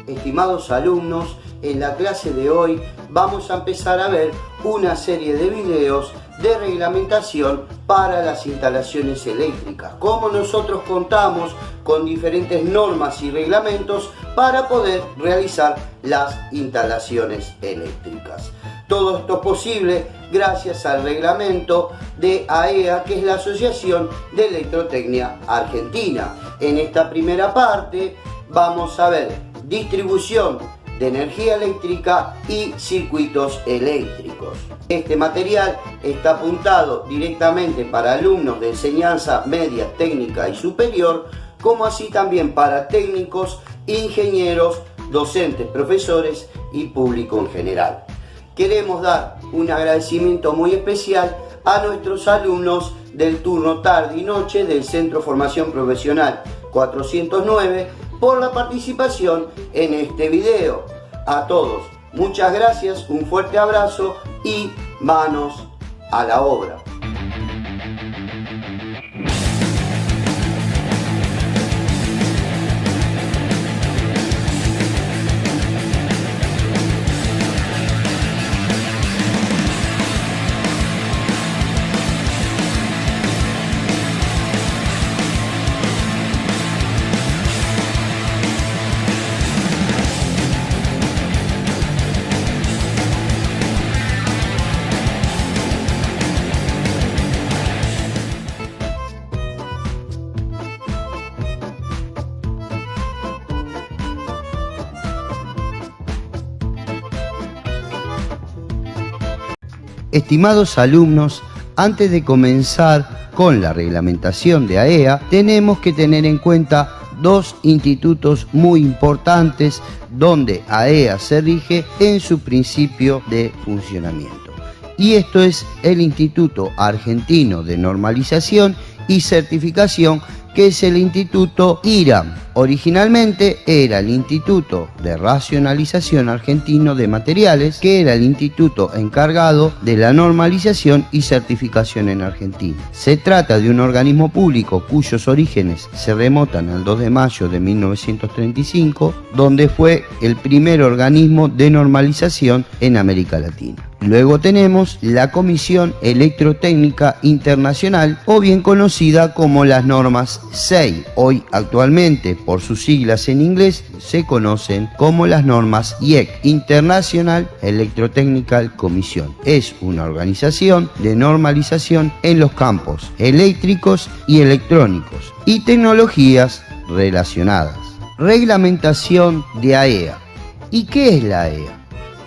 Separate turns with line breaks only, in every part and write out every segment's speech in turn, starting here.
Estimados alumnos, en la clase de hoy vamos a empezar a ver una serie de videos de reglamentación para las instalaciones eléctricas. Cómo nosotros contamos con diferentes normas y reglamentos para poder realizar las instalaciones eléctricas. Todo esto es posible gracias al reglamento de AEA, que es la Asociación de Electrotecnia Argentina. En esta primera parte vamos a ver distribución de energía eléctrica y circuitos eléctricos. Este material está apuntado directamente para alumnos de enseñanza media, técnica y superior, como así también para técnicos, ingenieros, docentes, profesores y público en general. Queremos dar un agradecimiento muy especial a nuestros alumnos del turno tarde y noche del Centro de Formación Profesional 409 por la participación en este video. A todos, muchas gracias, un fuerte abrazo y manos a la obra. Estimados alumnos, antes de comenzar con la reglamentación de AEA, tenemos que tener en cuenta dos institutos muy importantes donde AEA se rige en su principio de funcionamiento. Y esto es el Instituto Argentino de Normalización y Certificación, que es el Instituto IRAM. Originalmente era el Instituto de Racionalización Argentino de Materiales, que era el instituto encargado de la normalización y certificación en Argentina. Se trata de un organismo público cuyos orígenes se remontan al 2 de mayo de 1935, donde fue el primer organismo de normalización en América Latina. Luego tenemos la Comisión Electrotécnica Internacional, o bien conocida como las normas SEI. Hoy actualmente, por sus siglas en inglés, se conocen como las normas IEC, International Electrotechnical Commission. Es una organización de normalización en los campos eléctricos y electrónicos y tecnologías relacionadas. Reglamentación de AEA. ¿Y qué es la AEA?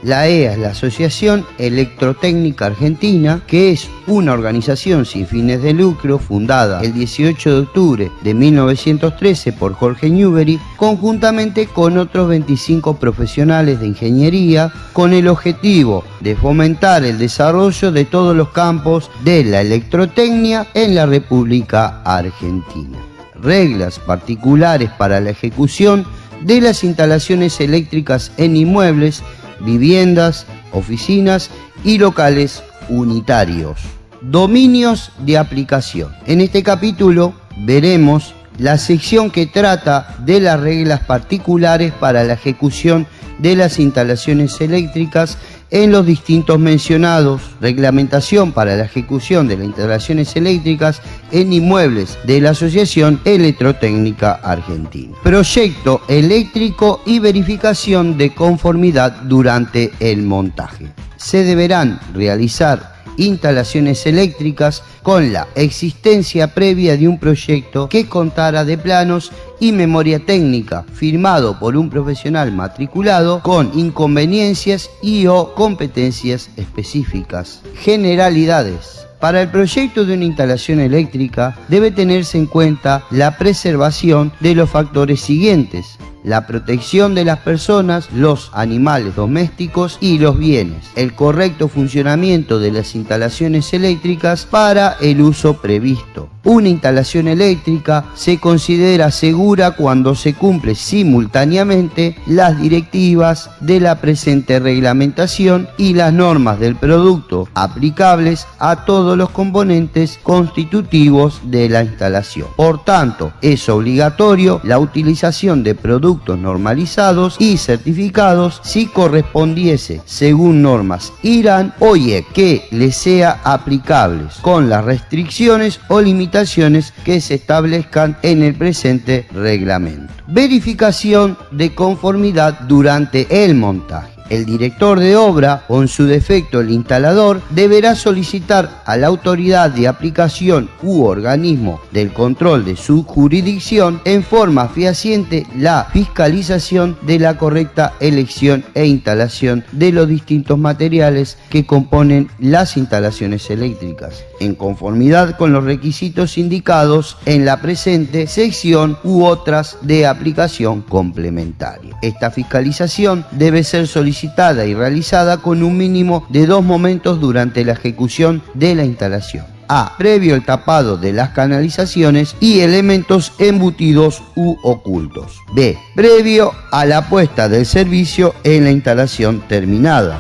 La AEA es la Asociación Electrotécnica Argentina, que es una organización sin fines de lucro fundada el 18 de octubre de 1913 por Jorge Newbery, conjuntamente con otros 25 profesionales de ingeniería, con el objetivo de fomentar el desarrollo de todos los campos de la electrotecnia en la República Argentina. Reglas particulares para la ejecución de las instalaciones eléctricas en inmuebles, viviendas, oficinas y locales unitarios. Dominios de aplicación. En este capítulo veremos la sección que trata de las reglas particulares para la ejecución de las instalaciones eléctricas en los distintos mencionados. Reglamentación para la ejecución de las instalaciones eléctricas en inmuebles de la Asociación Electrotécnica Argentina. Proyecto eléctrico y verificación de conformidad durante el montaje. Se deberán realizar instalaciones eléctricas con la existencia previa de un proyecto que contara de planos y memoria técnica, firmado por un profesional matriculado con inconveniencias y o competencias específicas. Generalidades. Para el proyecto de una instalación eléctrica debe tenerse en cuenta la preservación de los factores siguientes: la protección de las personas, los animales domésticos y los bienes, el correcto funcionamiento de las instalaciones eléctricas para el uso previsto. Una instalación eléctrica se considera segura cuando se cumple simultáneamente las directivas de la presente reglamentación y las normas del producto aplicables a todos los componentes constitutivos de la instalación. Por tanto, es obligatorio la utilización de productos productos normalizados y certificados si correspondiese según normas IRAN o IEC que les sea aplicables con las restricciones o limitaciones que se establezcan en el presente reglamento. Verificación de conformidad durante el montaje. El director de obra o en su defecto el instalador deberá solicitar a la autoridad de aplicación u organismo del control de su jurisdicción en forma fehaciente la fiscalización de la correcta elección e instalación de los distintos materiales que componen las instalaciones eléctricas, en conformidad con los requisitos indicados en la presente sección u otras de aplicación complementaria. Esta fiscalización debe ser solicitada y realizada con un mínimo de 2 momentos durante la ejecución de la instalación. A. Previo el tapado de las canalizaciones y elementos embutidos u ocultos. B. Previo a la puesta del servicio en la instalación terminada.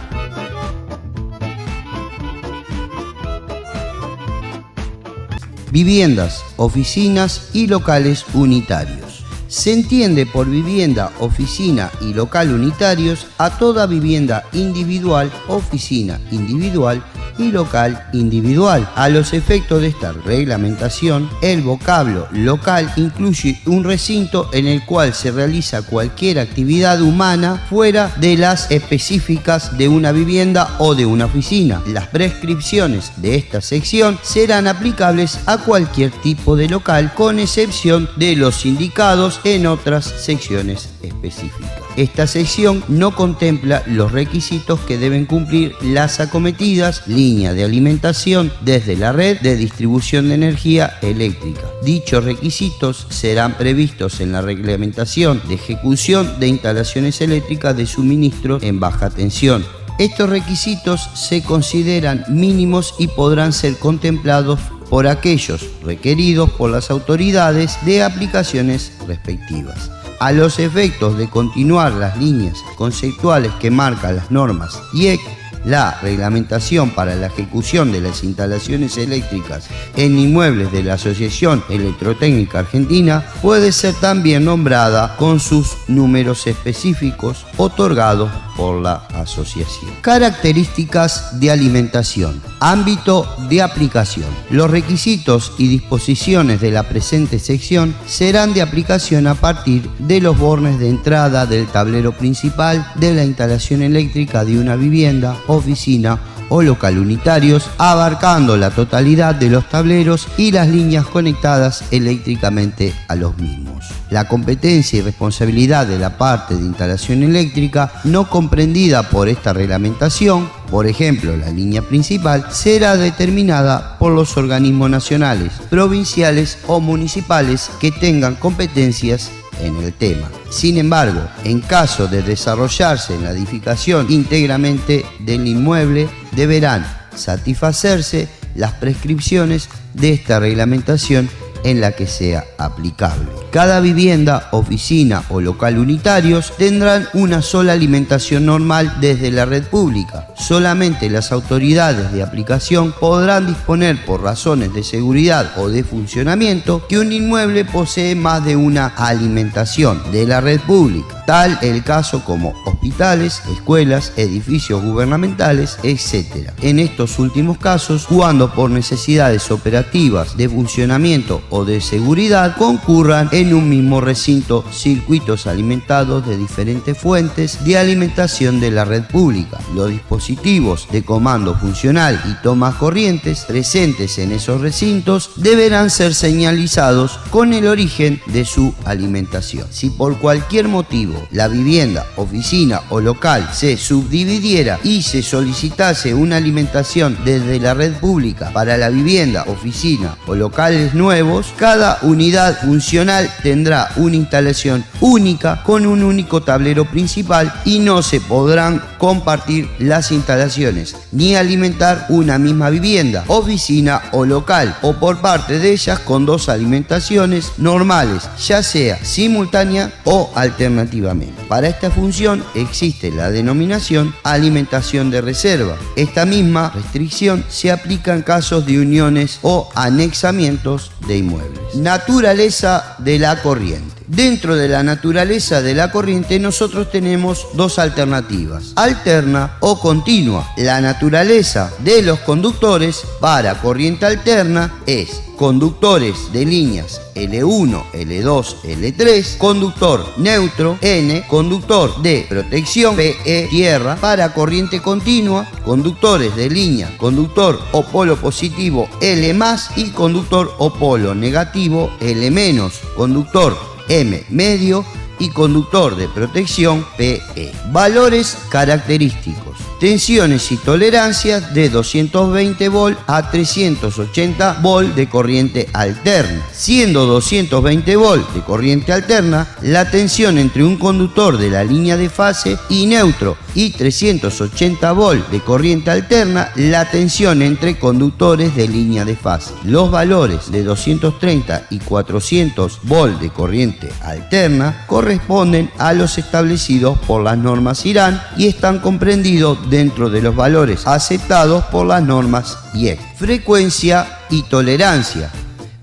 Viviendas, oficinas y locales unitarios. Se entiende por vivienda, oficina y local unitarios a toda vivienda individual, oficina individual y local individual. A los efectos de esta reglamentación, el vocablo local incluye un recinto en el cual se realiza cualquier actividad humana fuera de las específicas de una vivienda o de una oficina. Las prescripciones de esta sección serán aplicables a cualquier tipo de local, con excepción de los indicados en otras secciones específicas. Esta sección no contempla los requisitos que deben cumplir las acometidas líneas de alimentación desde la red de distribución de energía eléctrica. Dichos requisitos serán previstos en la reglamentación de ejecución de instalaciones eléctricas de suministro en baja tensión. Estos requisitos se consideran mínimos y podrán ser contemplados por aquellos requeridos por las autoridades de aplicaciones respectivas. A los efectos de continuar las líneas conceptuales que marcan las normas IEC, la reglamentación para la ejecución de las instalaciones eléctricas en inmuebles de la Asociación Electrotécnica Argentina puede ser también nombrada con sus números específicos otorgados por la asociación. Características de alimentación. Ámbito de aplicación. Los requisitos y disposiciones de la presente sección serán de aplicación a partir de los bornes de entrada del tablero principal de la instalación eléctrica de una vivienda, oficina o local unitarios, abarcando la totalidad de los tableros y las líneas conectadas eléctricamente a los mismos. La competencia y responsabilidad de la parte de instalación eléctrica no comprendida por esta reglamentación, por ejemplo la línea principal, será determinada por los organismos nacionales, provinciales o municipales que tengan competencias en el tema. Sin embargo, en caso de desarrollarse la edificación íntegramente del inmueble, deberán satisfacerse las prescripciones de esta reglamentación en la que sea aplicable. Cada vivienda, oficina o local unitarios tendrán una sola alimentación normal desde la red pública. Solamente las autoridades de aplicación podrán disponer por razones de seguridad o de funcionamiento que un inmueble posee más de una alimentación de la red pública, tal el caso como hospitales, escuelas, edificios gubernamentales, etc. En estos últimos casos, cuando por necesidades operativas de funcionamiento o de seguridad concurran en un mismo recinto circuitos alimentados de diferentes fuentes de alimentación de la red pública. Los dispositivos de comando funcional y tomas corrientes presentes en esos recintos deberán ser señalizados con el origen de su alimentación. Si por cualquier motivo la vivienda, oficina o local se subdividiera y se solicitase una alimentación desde la red pública para la vivienda, oficina o locales nuevos, cada unidad funcional tendrá una instalación única con un único tablero principal y no se podrán compartir las instalaciones ni alimentar una misma vivienda, oficina o local, o por parte de ellas con dos alimentaciones normales, ya sea simultánea o alternativamente. Para esta función existe la denominación alimentación de reserva. Esta misma restricción se aplica en casos de uniones o anexamientos de inmuebles. Naturaleza de la corriente. Dentro de la naturaleza de la corriente nosotros tenemos dos alternativas, alterna o continua. La naturaleza de los conductores para corriente alterna es conductores de líneas L1, L2, L3, conductor neutro N, conductor de protección PE, tierra. Para corriente continua, conductores de línea, conductor o polo positivo L+, y conductor o polo negativo L-, conductor M medio y conductor de protección PE. Valores característicos. Tensiones y tolerancias de 220 volt a 380 volt de corriente alterna. Siendo 220 volt de corriente alterna, la tensión entre un conductor de la línea de fase y neutro, y 380 volt de corriente alterna, la tensión entre conductores de línea de fase. Los valores de 230 y 400 volt de corriente alterna corresponden a los establecidos por las normas IRAN y están comprendidos dentro de los valores aceptados por las normas IEC. Frecuencia y tolerancia.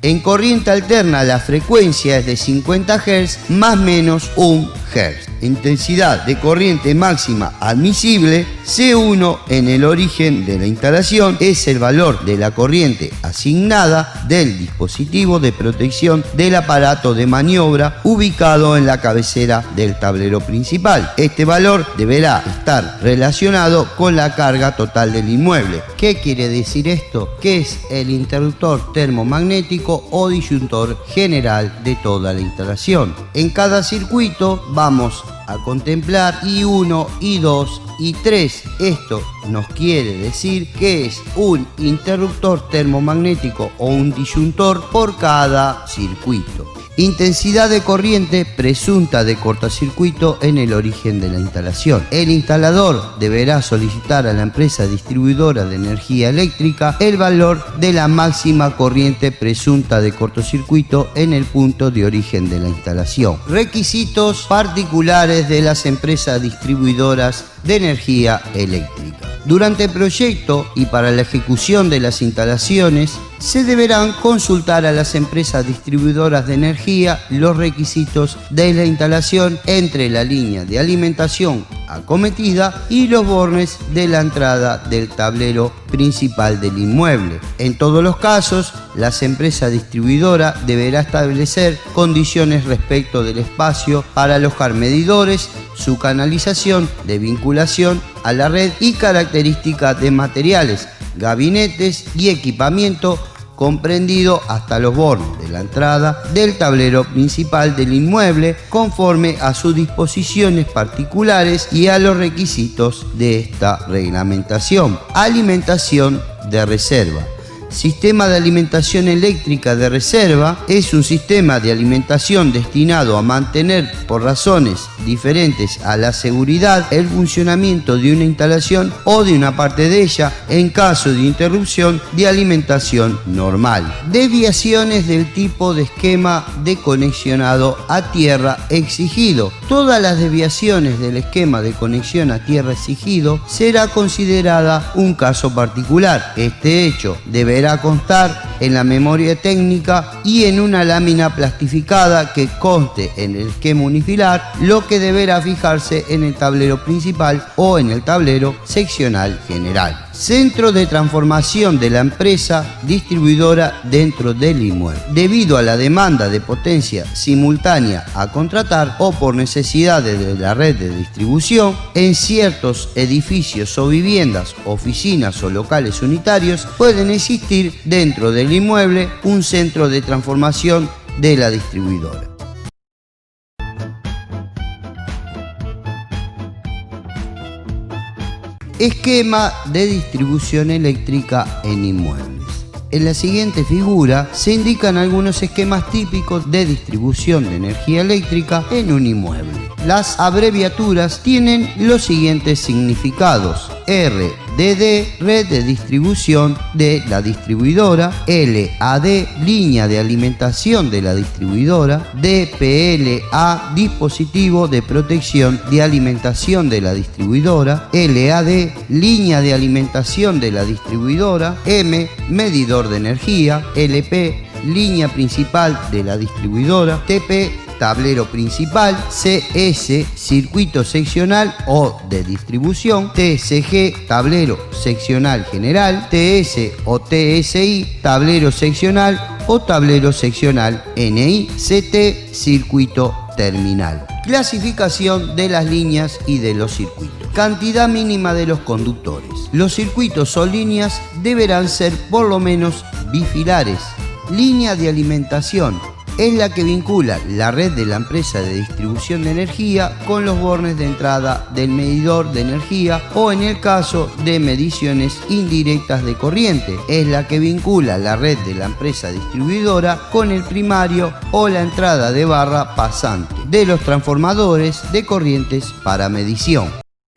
En corriente alterna la frecuencia es de 50 Hz más menos 1 Hz. Intensidad de corriente máxima admisible, C1 en el origen de la instalación, es el valor de la corriente asignada del dispositivo de protección del aparato de maniobra ubicado en la cabecera del tablero principal. Este valor deberá estar relacionado con la carga total del inmueble. ¿Qué quiere decir esto? Que es el interruptor termomagnético o disyuntor general de toda la instalación. En cada circuito vamos a contemplar I1, I2 y 3. Esto nos quiere decir que es un interruptor termomagnético o un disyuntor por cada circuito. Intensidad de corriente presunta de cortocircuito en el origen de la instalación. El instalador deberá solicitar a la empresa distribuidora de energía eléctrica el valor de la máxima corriente presunta de cortocircuito en el punto de origen de la instalación. Requisitos particulares de las empresas distribuidoras de energía eléctrica. Durante el proyecto y para la ejecución de las instalaciones, se deberán consultar a las empresas distribuidoras de energía los requisitos de la instalación entre la línea de alimentación acometida y los bornes de la entrada del tablero principal del inmueble. En todos los casos, la empresa distribuidora deberá establecer condiciones respecto del espacio para alojar medidores, su canalización de vinculación a la red y características de materiales, gabinetes y equipamiento comprendido hasta los bornes de la entrada del tablero principal del inmueble conforme a sus disposiciones particulares y a los requisitos de esta reglamentación. Alimentación de reserva. Sistema de alimentación eléctrica de reserva es un sistema de alimentación destinado a mantener, por razones diferentes a la seguridad, el funcionamiento de una instalación o de una parte de ella en caso de interrupción de alimentación normal. Desviaciones del tipo de esquema de conexionado a tierra exigido. Todas las desviaciones del esquema de conexión a tierra exigido será considerada un caso particular. Este hecho deberá constar en la memoria técnica y en una lámina plastificada que conste en el esquema unifilar, lo que deberá fijarse en el tablero principal o en el tablero seccional general. Centro de transformación de la empresa distribuidora dentro del inmueble. Debido a la demanda de potencia simultánea a contratar o por necesidades de la red de distribución, en ciertos edificios o viviendas, oficinas o locales unitarios pueden existir dentro del inmueble un centro de transformación de la distribuidora. Esquema de distribución eléctrica en inmuebles. En la siguiente figura se indican algunos esquemas típicos de distribución de energía eléctrica en un inmueble. Las abreviaturas tienen los siguientes significados: RDD, red de distribución de la distribuidora; LAD, línea de alimentación de la distribuidora; DPLA, dispositivo de protección de alimentación de la distribuidora; LAD, línea de alimentación de la distribuidora; M, medidor de energía; LP, línea principal de la distribuidora; TP, tablero principal. CS, circuito seccional o de distribución. TSG, tablero seccional general. TS o TSI, tablero seccional o tablero seccional NI. CT, circuito terminal. Clasificación de las líneas y de los circuitos. Cantidad mínima de los conductores. Los circuitos o líneas deberán ser por lo menos bifilares. Línea de alimentación es la que vincula la red de la empresa de distribución de energía con los bornes de entrada del medidor de energía, o en el caso de mediciones indirectas de corriente, es la que vincula la red de la empresa distribuidora con el primario o la entrada de barra pasante de los transformadores de corrientes para medición.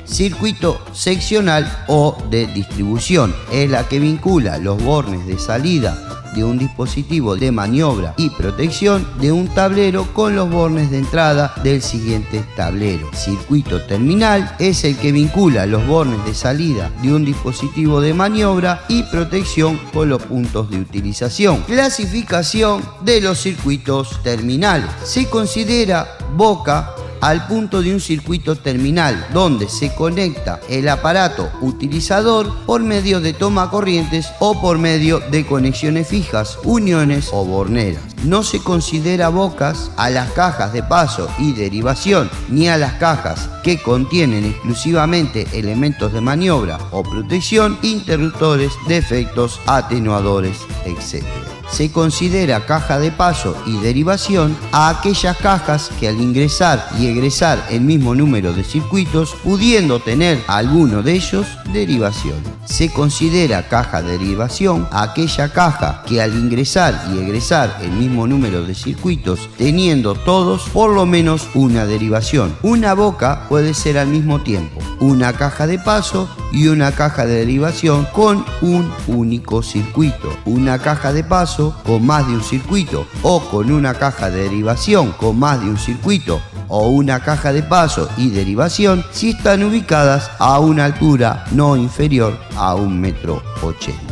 Circuito seccional o de distribución es la que vincula los bornes de salida de un dispositivo de maniobra y protección de un tablero con los bornes de entrada del siguiente tablero. Circuito terminal es el que vincula los bornes de salida de un dispositivo de maniobra y protección con los puntos de utilización. Clasificación de los circuitos terminales. Se considera boca al punto de un circuito terminal, donde se conecta el aparato utilizador por medio de tomacorrientes o por medio de conexiones fijas, uniones o borneras. No se considera bocas a las cajas de paso y derivación, ni a las cajas que contienen exclusivamente elementos de maniobra o protección, interruptores, defectos, atenuadores, etc. Se considera caja de paso y derivación a aquellas cajas que al ingresar y egresar el mismo número de circuitos, pudiendo tener alguno de ellos derivación. Se considera caja de derivación a aquella caja que al ingresar y egresar el mismo número de circuitos, teniendo todos por lo menos una derivación. Una boca puede ser al mismo tiempo una caja de paso y una caja de derivación con un único circuito. Una caja de paso con más de un circuito, o con una caja de derivación con más de un circuito, o una caja de paso y derivación si están ubicadas a una altura no inferior a 1,80 m.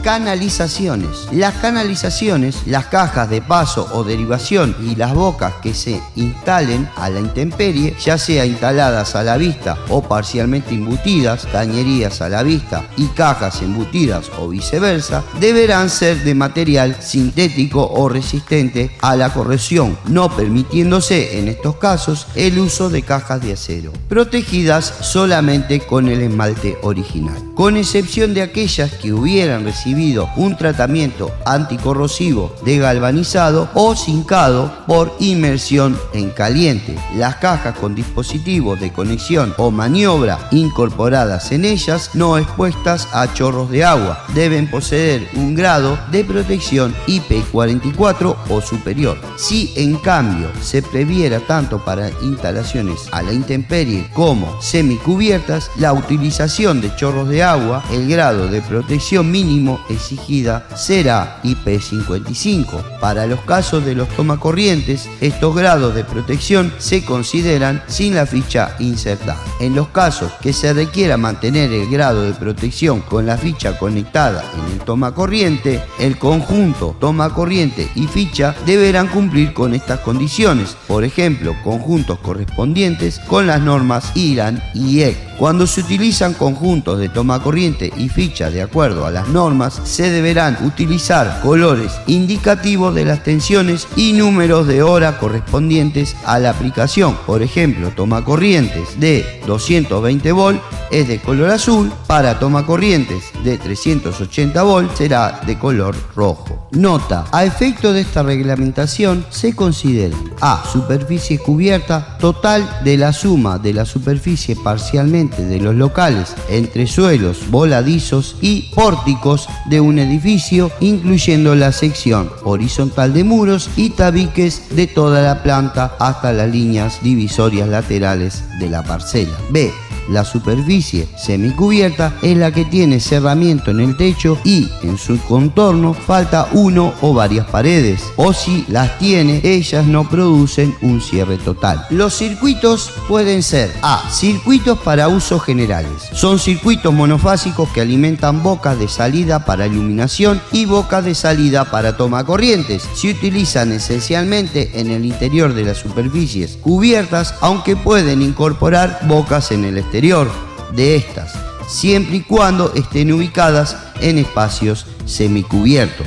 Canalizaciones. Las canalizaciones, las cajas de paso o derivación y las bocas que se instalen a la intemperie, ya sea instaladas a la vista o parcialmente embutidas, cañerías a la vista y cajas embutidas o viceversa, deberán ser de material sintético o resistente a la corrosión, no permitiéndose en estos casos el uso de cajas de acero, protegidas solamente con el esmalte original, con excepción de aquellas que hubieran recibido un tratamiento anticorrosivo de galvanizado o zincado por inmersión en caliente. Las cajas con dispositivos de conexión o maniobra incorporadas en ellas, no expuestas a chorros de agua, deben poseer un grado de protección IP44 o superior. Si en cambio se previera tanto para instalaciones a la intemperie como semicubiertas la utilización de chorros de agua, el grado de protección mínimo exigida será IP55. Para los casos de los tomacorrientes, estos grados de protección se consideran sin la ficha insertada. En los casos que se requiera mantener el grado de protección con la ficha conectada en el tomacorriente, el conjunto tomacorriente y ficha deberán cumplir con estas condiciones, por ejemplo, conjuntos correspondientes con las normas IRAN y EC. Cuando se utilizan conjuntos de tomacorriente y ficha de acuerdo a las normas, se deberán utilizar colores indicativos de las tensiones y números de hora correspondientes a la aplicación. Por ejemplo, tomacorrientes de 220 volt es de color azul, para tomacorrientes de 380 volt será de color rojo. Nota: a efecto de esta reglamentación se consideran: a. Superficie cubierta total de la suma de la superficie parcialmente de los locales, entresuelos, voladizos y pórticos de un edificio, incluyendo la sección horizontal de muros y tabiques de toda la planta hasta las líneas divisorias laterales de la parcela. B. La superficie semicubierta es la que tiene cerramiento en el techo y en su contorno falta uno o varias paredes, o si las tiene, ellas no producen un cierre total. Los circuitos pueden ser A. Circuitos para usos generales. Son circuitos monofásicos que alimentan bocas de salida para iluminación y bocas de salida para toma corrientes. Se utilizan esencialmente en el interior de las superficies cubiertas, aunque pueden incorporar bocas en el exterior de estas, siempre y cuando estén ubicadas en espacios semicubiertos.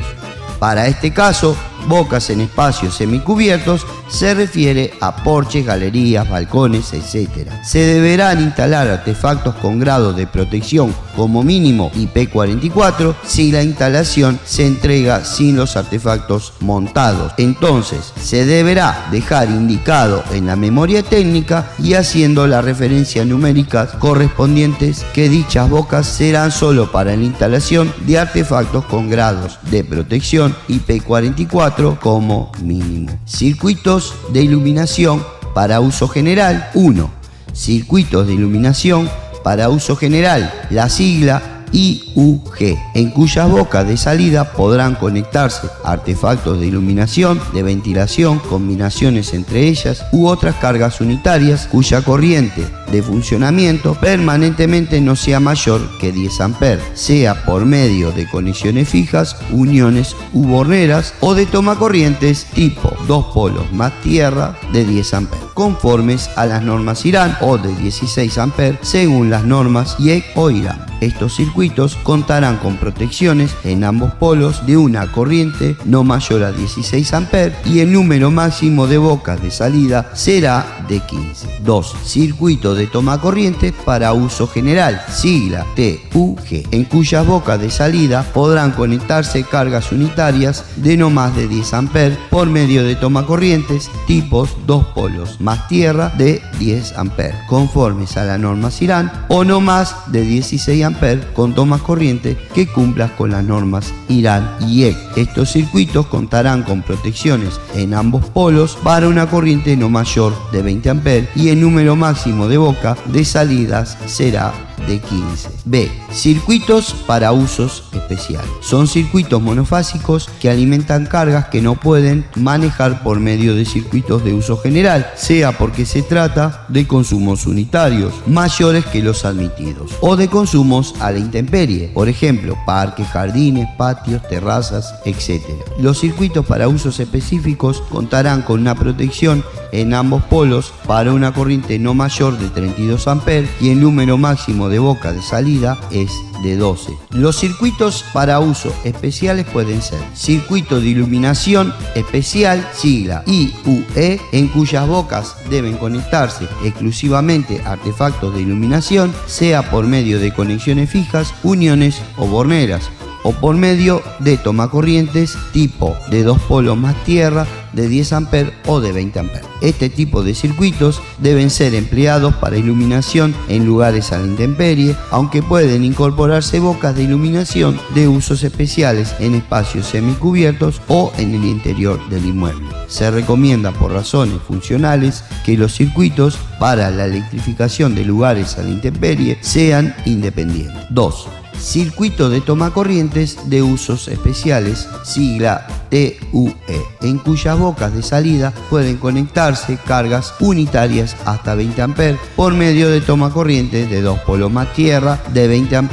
Para este caso, bocas en espacios semicubiertos se refiere a porches, galerías, balcones, etc. Se deberán instalar artefactos con grado de protección como mínimo IP44 si la instalación se entrega sin los artefactos montados. Entonces, se deberá dejar indicado en la memoria técnica y haciendo las referencias numéricas correspondientes que dichas bocas serán solo para la instalación de artefactos con grados de protección IP44 como mínimo. Circuitos de iluminación para uso general. 1. Circuitos de iluminación para uso general, la sigla IUG, en cuyas bocas de salida podrán conectarse artefactos de iluminación, de ventilación, combinaciones entre ellas u otras cargas unitarias cuya corriente de funcionamiento permanentemente no sea mayor que 10 A, sea por medio de conexiones fijas, uniones u borneras o de tomacorrientes tipo 2 polos más tierra de 10 A, conformes a las normas IRAN o de 16 A según las normas IEC o IRAN. Estos circuitos contarán con protecciones en ambos polos de una corriente no mayor a 16 A y el número máximo de bocas de salida será de 15. 2. Circuito de toma corriente para uso general, sigla TUG, en cuyas bocas de salida podrán conectarse cargas unitarias de no más de 10 A por medio de tomacorrientes tipos 2 polos más tierra de 10 A, conformes a la norma IRAN, o no más de 16 A con tomas corriente que cumplan con las normas IRAN y IEC. Estos circuitos contarán con protecciones en ambos polos para una corriente no mayor de 20 A y el número máximo de boca de salidas será de 15. B. Circuitos para usos especiales. Son circuitos monofásicos que alimentan cargas que no pueden manejar por medio de circuitos de uso general, sea porque se trata de consumos unitarios mayores que los admitidos o de consumos a la intemperie, por ejemplo, parques, jardines, patios, terrazas, etc. Los circuitos para usos específicos contarán con una protección en ambos polos para una corriente no mayor de 32 A y el número máximo de boca de salida es de 12. Los circuitos para uso especiales pueden ser circuito de iluminación especial, sigla IUE, en cuyas bocas deben conectarse exclusivamente artefactos de iluminación, sea por medio de conexiones fijas, uniones o borneras, o por medio de tomacorrientes tipo de 2 polos más tierra de 10 A o de 20 A. Este tipo de circuitos deben ser empleados para iluminación en lugares a la intemperie, aunque pueden incorporarse bocas de iluminación de usos especiales en espacios semicubiertos o en el interior del inmueble. Se recomienda por razones funcionales que los circuitos para la electrificación de lugares a la intemperie sean independientes. 2. Circuito de tomacorrientes de usos especiales, sigla TUE, en cuyas bocas de salida pueden conectarse cargas unitarias hasta 20 A por medio de tomacorrientes de 2 polos más tierra de 20 A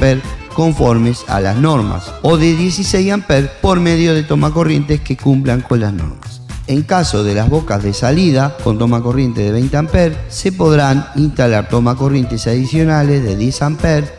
conformes a las normas, o de 16 A por medio de tomacorrientes que cumplan con las normas. En caso de las bocas de salida con tomacorriente de 20 A, se podrán instalar tomacorrientes adicionales de 10 A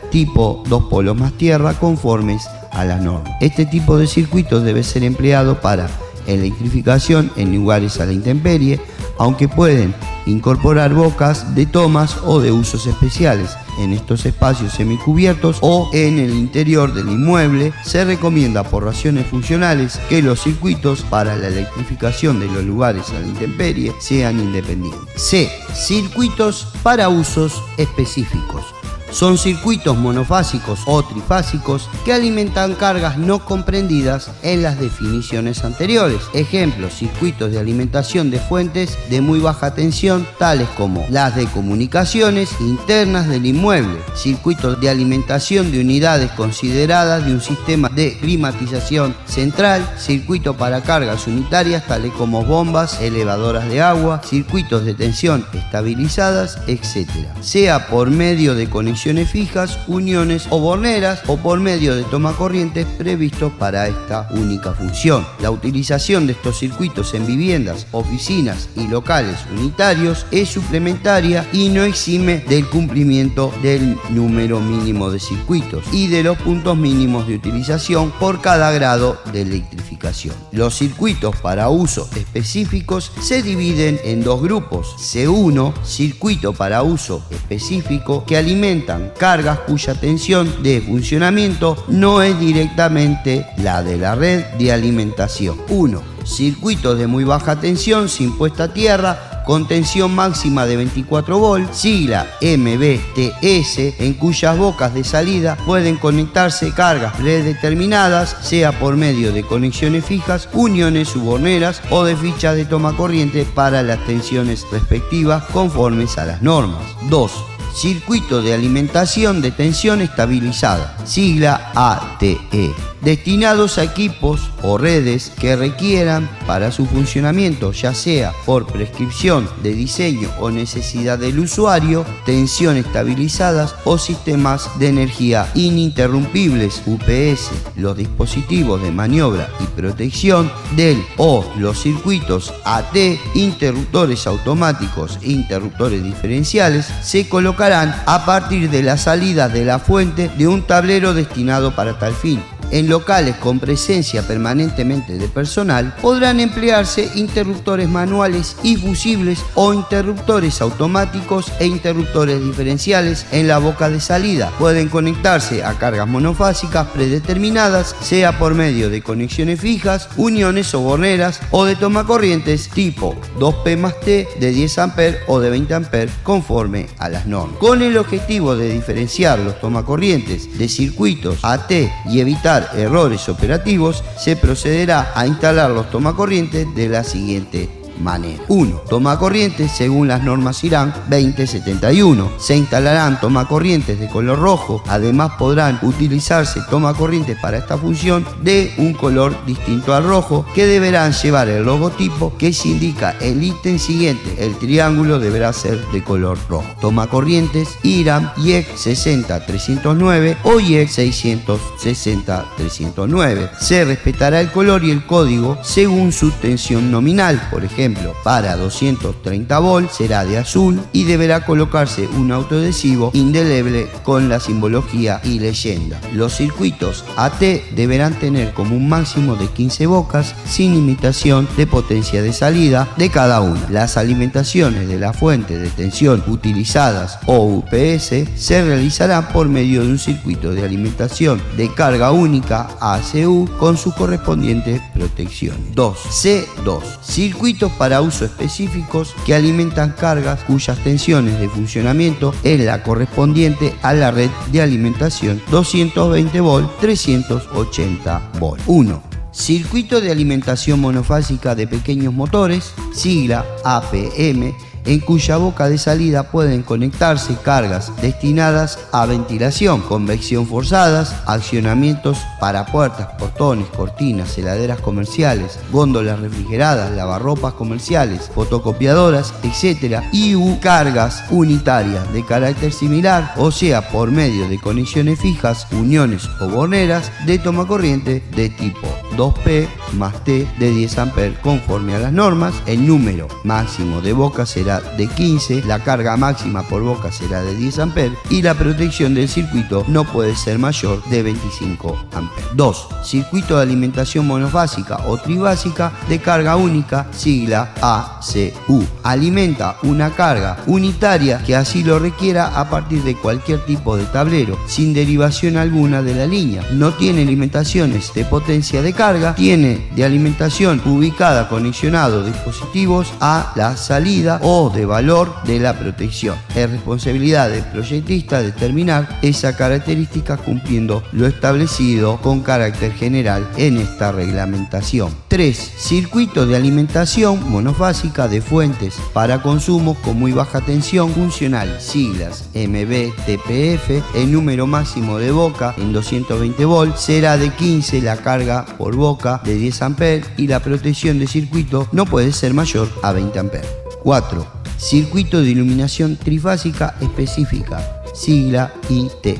tipo 2 polos más tierra conformes a las normas. Este tipo de circuitos debe ser empleado para electrificación en lugares a la intemperie, aunque pueden incorporar bocas de tomas o de usos especiales. En estos espacios semicubiertos o en el interior del inmueble, se recomienda por razones funcionales que los circuitos para la electrificación de los lugares a la intemperie sean independientes. C. Circuitos para usos específicos. Son circuitos monofásicos o trifásicos que alimentan cargas no comprendidas en las definiciones anteriores. Ejemplos: circuitos de alimentación de fuentes de muy baja tensión, tales como las de comunicaciones internas del inmueble, circuitos de alimentación de unidades consideradas de un sistema de climatización central, circuito para cargas unitarias, tales como bombas, elevadoras de agua, circuitos de tensión estabilizadas, etc. Sea por medio de conexiones fijas, uniones o borneras, o por medio de tomacorrientes previstos para esta única función. La utilización de estos circuitos en viviendas, oficinas y locales unitarios es suplementaria y no exime del cumplimiento del número mínimo de circuitos y de los puntos mínimos de utilización por cada grado de electrificación. Los circuitos para uso específicos se dividen en dos grupos. C1, circuito para uso específico, que alimentan cargas cuya tensión de funcionamiento no es directamente la de la red de alimentación. 1. Circuitos de muy baja tensión sin puesta a tierra, con tensión máxima de 24 volt, sigla MVTS, en cuyas bocas de salida pueden conectarse cargas predeterminadas, sea por medio de conexiones fijas, uniones subborneras o de fichas de toma corriente para las tensiones respectivas conformes a las normas. 2. Circuito de alimentación de tensión estabilizada, sigla ATE, destinados a equipos o redes que requieran para su funcionamiento, ya sea por prescripción de diseño o necesidad del usuario, tensión estabilizadas o sistemas de energía ininterrumpibles UPS, los dispositivos de maniobra y protección del o los circuitos AT, interruptores automáticos e interruptores diferenciales, se colocarán a partir de la salida de la fuente de un tablero destinado para tal fin. En locales con presencia permanentemente de personal podrán emplearse interruptores manuales y fusibles o interruptores automáticos e interruptores diferenciales en la boca de salida. Pueden conectarse a cargas monofásicas predeterminadas, sea por medio de conexiones fijas, uniones o borneras, o de tomacorrientes tipo 2P más T de 10 A o de 20 A conforme a las normas. Con el objetivo de diferenciar los tomacorrientes de circuitos AT y evitar errores operativos, se procederá a instalar los tomacorrientes de la siguiente manera. 1. Tomacorrientes según las normas IRAN 2071. Se instalarán tomacorrientes de color rojo. Además podrán utilizarse tomacorrientes para esta función de un color distinto al rojo, que deberán llevar el logotipo que se indica el ítem siguiente. El triángulo deberá ser de color rojo. Tomacorrientes IRAN IEC 60309 o IEC 660-309. Se respetará el color y el código según su tensión nominal. Por ejemplo, para 230 volt será de azul y deberá colocarse un autoadhesivo indeleble con la simbología y leyenda. Los circuitos AT deberán tener como un máximo de 15 bocas sin limitación de potencia de salida de cada una. Las alimentaciones de la fuente de tensión utilizadas o UPS se realizarán por medio de un circuito de alimentación de carga única ACU con sus correspondientes protecciones. 2. C2. Circuitos para uso específicos que alimentan cargas cuyas tensiones de funcionamiento es la correspondiente a la red de alimentación 220 volt 380 volt. 1. Circuito de alimentación monofásica de pequeños motores, sigla APM, en cuya boca de salida pueden conectarse cargas destinadas a ventilación, convección forzadas, accionamientos para puertas, portones, cortinas, heladeras comerciales, góndolas refrigeradas, lavarropas comerciales, fotocopiadoras, etc. y cargas unitarias de carácter similar, o sea, por medio de conexiones fijas, uniones o borneras de tomacorriente de tipo 2P más T de 10 A conforme a las normas. El número máximo de bocas será de 15, la carga máxima por boca será de 10 A y la protección del circuito no puede ser mayor de 25 A. 2. Circuito de alimentación monofásica o tribásica de carga única, sigla ACU. Alimenta una carga unitaria que así lo requiera a partir de cualquier tipo de tablero, sin derivación alguna de la línea. No tiene limitaciones de potencia de carga tiene de alimentación ubicada conexionado dispositivos a la salida o de valor de la protección. Es responsabilidad del proyectista determinar esa característica cumpliendo lo establecido con carácter general en esta reglamentación. 3. Circuitos de alimentación monofásica de fuentes para consumos con muy baja tensión funcional, siglas MB-TPF. El número máximo de boca en 220 volts será de 15, la carga por boca de 10 amperes y la protección de circuito no puede ser mayor a 20 amperes. 4. Circuito de iluminación trifásica específica, sigla ITE.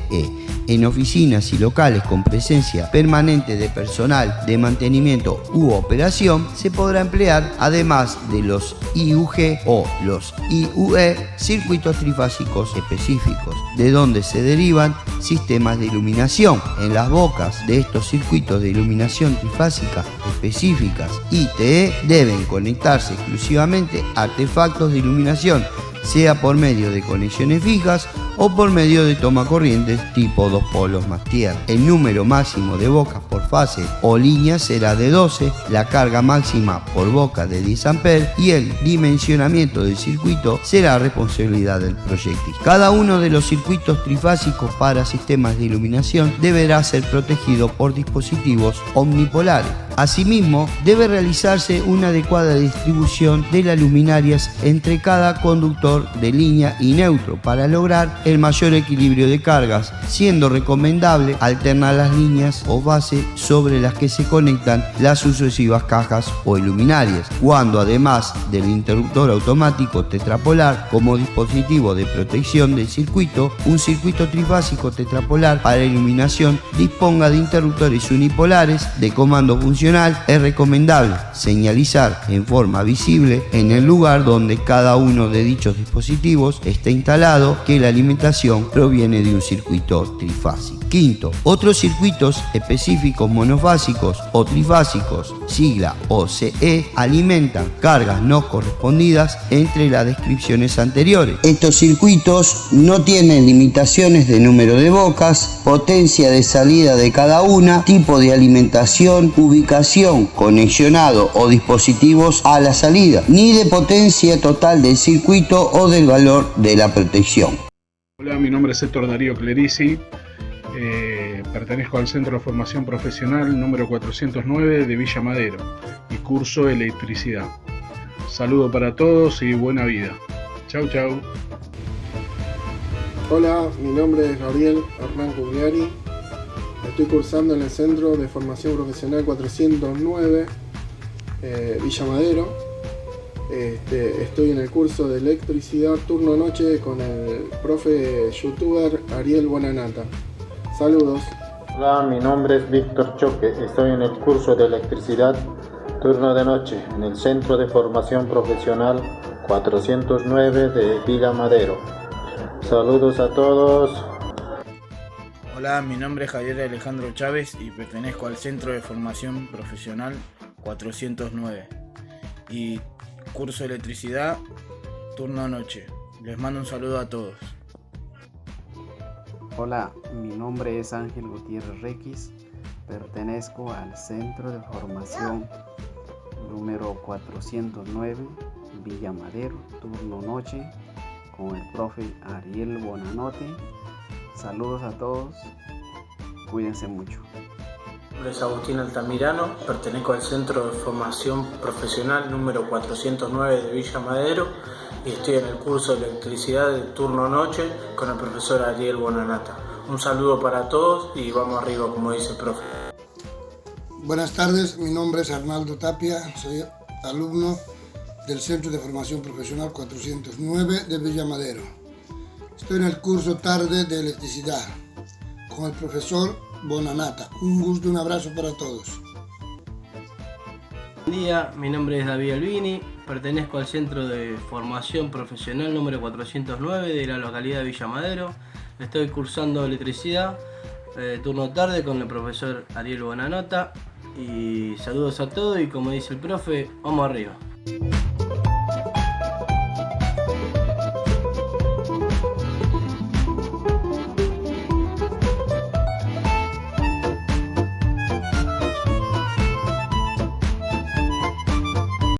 En oficinas y locales con presencia permanente de personal de mantenimiento u operación se podrá emplear, además de los IUG o los IUE, circuitos trifásicos específicos, de donde se derivan sistemas de iluminación. En las bocas de estos circuitos de iluminación trifásica específicas ITE deben conectarse exclusivamente artefactos de iluminación, sea por medio de conexiones fijas o por medio de tomacorrientes tipo 2 polos más tierra. El número máximo de bocas por fase o línea será de 12, la carga máxima por boca de 10 amperes y el dimensionamiento del circuito será responsabilidad del proyectista. Cada uno de los circuitos trifásicos para sistemas de iluminación deberá ser protegido por dispositivos omnipolares. Asimismo, debe realizarse una adecuada distribución de las luminarias entre cada conductor de línea y neutro para lograr el mayor equilibrio de cargas, siendo recomendable alternar las líneas o base sobre las que se conectan las sucesivas cajas o luminarias, cuando además del interruptor automático tetrapolar como dispositivo de protección del circuito, un circuito trifásico tetrapolar para iluminación disponga de interruptores unipolares de comando funcional. Es recomendable señalizar en forma visible en el lugar donde cada uno de dichos dispositivos está instalado que la alimentación proviene de un circuito trifásico. Quinto, otros circuitos específicos monofásicos o trifásicos, sigla OCE, alimentan cargas no correspondidas entre las descripciones anteriores. Estos circuitos no tienen limitaciones de número de bocas, potencia de salida de cada una, tipo de alimentación, ubicación, conexionado o dispositivos a la salida, ni de potencia total del circuito o del valor de la protección.
Hola, mi nombre es Héctor Darío Clerici. Pertenezco al Centro de Formación Profesional número 409 de Villa Madero y curso electricidad. Saludo para todos y buena vida. Chau, chau.
Hola, mi nombre es Gabriel Hernán Cugliari. Estoy cursando en el Centro de Formación Profesional 409 Villa Madero. Estoy en el curso de electricidad turno noche con el profe youtuber Ariel Bonanata. Saludos.
Hola, mi nombre es Víctor Choque, estoy en el curso de electricidad turno de noche en el Centro de Formación Profesional 409 de Villa Madero. Saludos a todos.
Hola, mi nombre es Javier Alejandro Chávez y pertenezco al Centro de Formación Profesional 409 y curso de electricidad turno noche. Les mando un saludo a todos.
Hola, mi nombre es Ángel Gutiérrez Requis, pertenezco al Centro de Formación número 409 Villa Madero, turno noche, con el profe Ariel Bonanote. Saludos a todos, cuídense mucho.
Mi nombre es Agustín Altamirano, pertenezco al Centro de Formación Profesional número 409 de Villa Madero y estoy en el curso de electricidad de turno noche con el profesor Ariel Bonanata. Un saludo para todos y vamos arriba, como dice el profe.
Buenas tardes, mi nombre es Arnaldo Tapia, soy alumno del Centro de Formación Profesional 409 de Villa Madero. Estoy en el curso tarde de electricidad con el profesor Bonanata. Un gusto, un abrazo para todos.
Buen día, mi nombre es David Albini, pertenezco al Centro de Formación Profesional número 409 de la localidad de Villa Madero. Estoy cursando electricidad, turno tarde con el profesor Ariel Bonanota y saludos a todos y como dice el profe, vamos arriba.